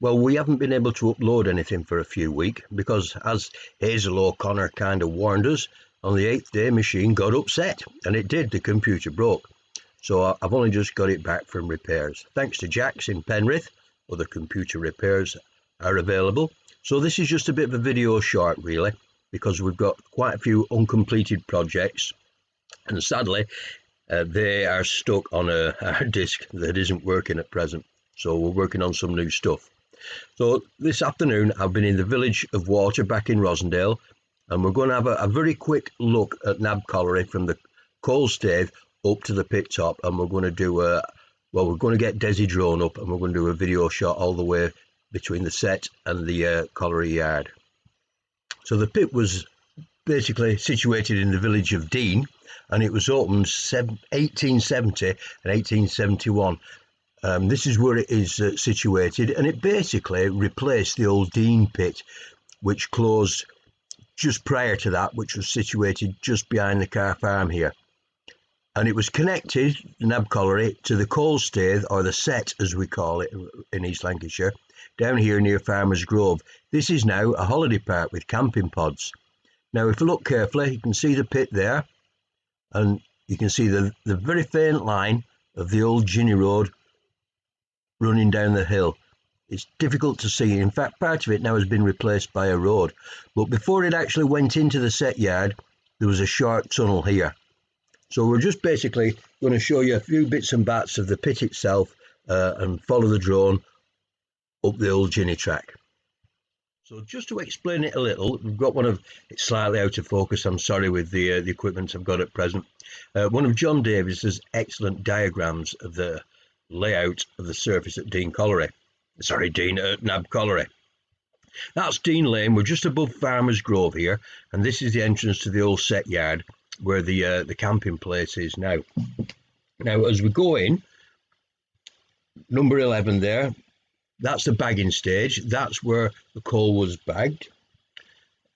Well, we haven't been able to upload anything for a few weeks because, as Hazel O'Connor kind of warned us, on the 8th day machine got upset, and it did, the computer broke. So I've only just got it back from repairs. Thanks to Jack's in Penrith, other computer repairs are available. So this is just a bit of a video short really, because we've got quite a few uncompleted projects, and sadly they are stuck on a hard disk that isn't working at present. So we're working on some new stuff. So this afternoon I've been in the village of Water back in Rossendale, and we're going to have a very quick look at Nabb Colliery from the coal stave up to the pit top, and we're going to do we're going to get Desi drone up, and we're going to do a video shot all the way between the set and the colliery yard. So the pit was basically situated in the village of Dean, and it was opened 1870 and 1871. This is where it is situated, and it basically replaced the old Dean pit, which closed just prior to that, which was situated just behind the car farm here. And it was connected, Nabb Colliery, to the coal stave, or the set as we call it in East Lancashire, down here near Farmers Grove. This is now a holiday park with camping pods. Now if you look carefully, you can see the pit there, and you can see the very faint line of the old Ginny Road running down the hill. It's difficult to see. In fact, part of it now has been replaced by a road, but before it actually went into the set yard, there was a short tunnel here. So we're just basically going to show you a few bits and bats of the pit itself and follow the drone up the old Ginny track. So just to explain it a little, we've got one of, it's slightly out of focus, I'm sorry, with the equipment I've got at present. One of John Davis's excellent diagrams of the layout of the surface at Nabb Colliery. That's Dean Lane. We're just above Farmers Grove here, and this is the entrance to the old set yard where the camping place is now. Now as we go in, number 11 there, that's the bagging stage. That's where the coal was bagged.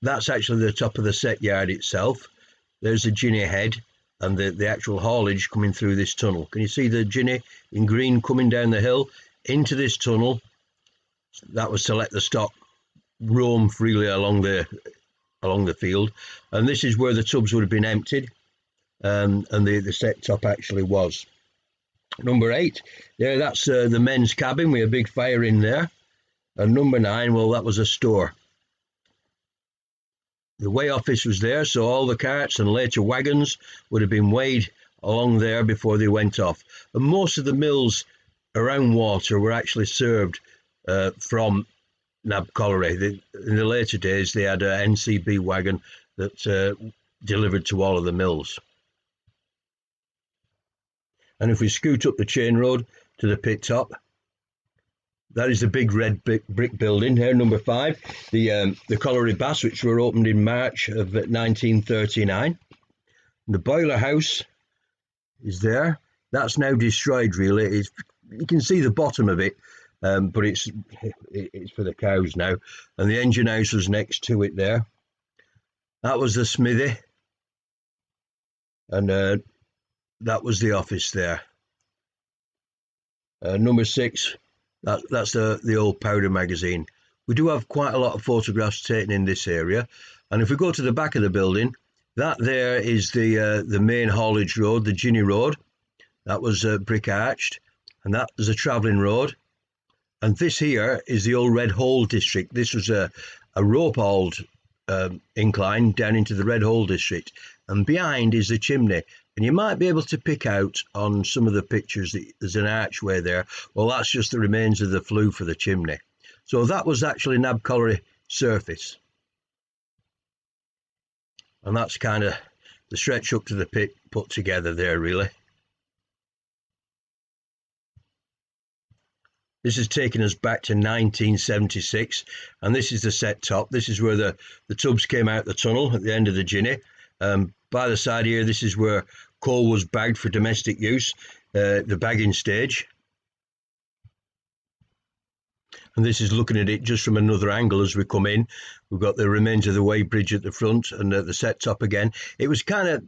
That's actually the top of the set yard itself. There's the Ginny head and the actual haulage coming through this tunnel. Can you see the Ginny in green coming down the hill into this tunnel? That was to let the stock roam freely along the field, and this is where the tubs would have been emptied, and the set top actually was. Number 8 there, that's the men's cabin with a big fire in there. And number 9, well, that was a store. The weigh office was there, so all the carts and later wagons would have been weighed along there before they went off. And most of the mills around Water were actually served from Nabb Colliery. In the later days, they had an NCB wagon that delivered to all of the mills. And if we scoot up the chain road to the pit top, that is the big red brick building here, number 5, the colliery baths, which were opened in March of 1939. The boiler house is there. That's now destroyed really. You can see the bottom of it, but it's for the cows now. And the engine house was next to it there. That was the smithy, and that was the office there. Number 6, that's the old powder magazine. We do have quite a lot of photographs taken in this area, and if we go to the back of the building, that there is the main haulage road, the Ginny Road. That was brick arched, and that is a travelling road. And this here is the old Red Hole district. This was a rope hauled incline down into the Red Hole district, and behind is the chimney. And you might be able to pick out on some of the pictures that there's an archway there. Well, that's just the remains of the flue for the chimney. So that was actually Nabb Colliery surface. And that's kind of the stretch up to the pit put together there really. This has taken us back to 1976, and this is the set top. This is where the tubs came out the tunnel at the end of the Ginny. By the side here, this is where coal was bagged for domestic use, the bagging stage. And this is looking at it just from another angle as we come in. We've got the remains of the weighbridge at the front and the set top again. It was kind of,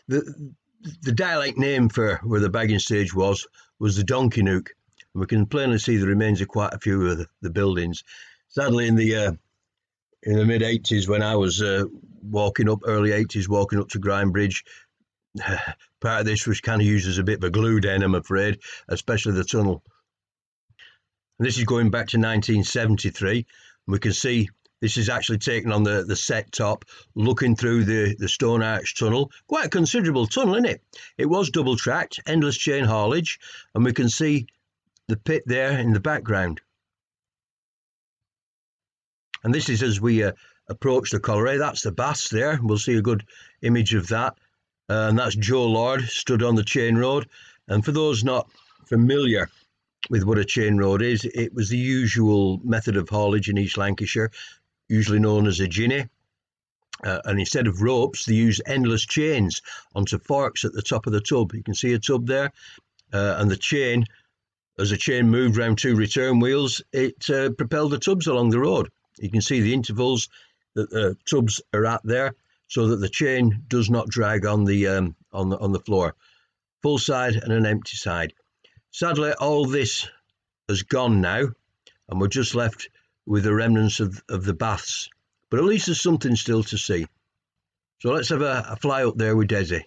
the dialect name for where the bagging stage was the Donkey Nook. We can plainly see the remains of quite a few of the buildings. Sadly, in the mid 80s, when I was walking up, early 80s, walking up to Grindbridge, part of this was kind of used as a bit of a glue den, I'm afraid, especially the tunnel. And this is going back to 1973. We can see this is actually taken on the set top, looking through the Stone Arch Tunnel. Quite a considerable tunnel, isn't it? It was double tracked, endless chain haulage, and we can see the pit there in the background. And this is as we approach the colliery. That's the baths there. We'll see a good image of that. And that's Joe Lord stood on the chain road. And for those not familiar with what a chain road is, it was the usual method of haulage in East Lancashire, usually known as a jinny. And instead of ropes, they use endless chains onto forks at the top of the tub. You can see a tub there. And the chain, as the chain moved around two return wheels, it propelled the tubs along the road. You can see the intervals that the tubs are at there, so that the chain does not drag on the floor. Full side and an empty side. Sadly, all this has gone now, and we're just left with the remnants of the baths. But at least there's something still to see. So let's have a fly up there with Desi.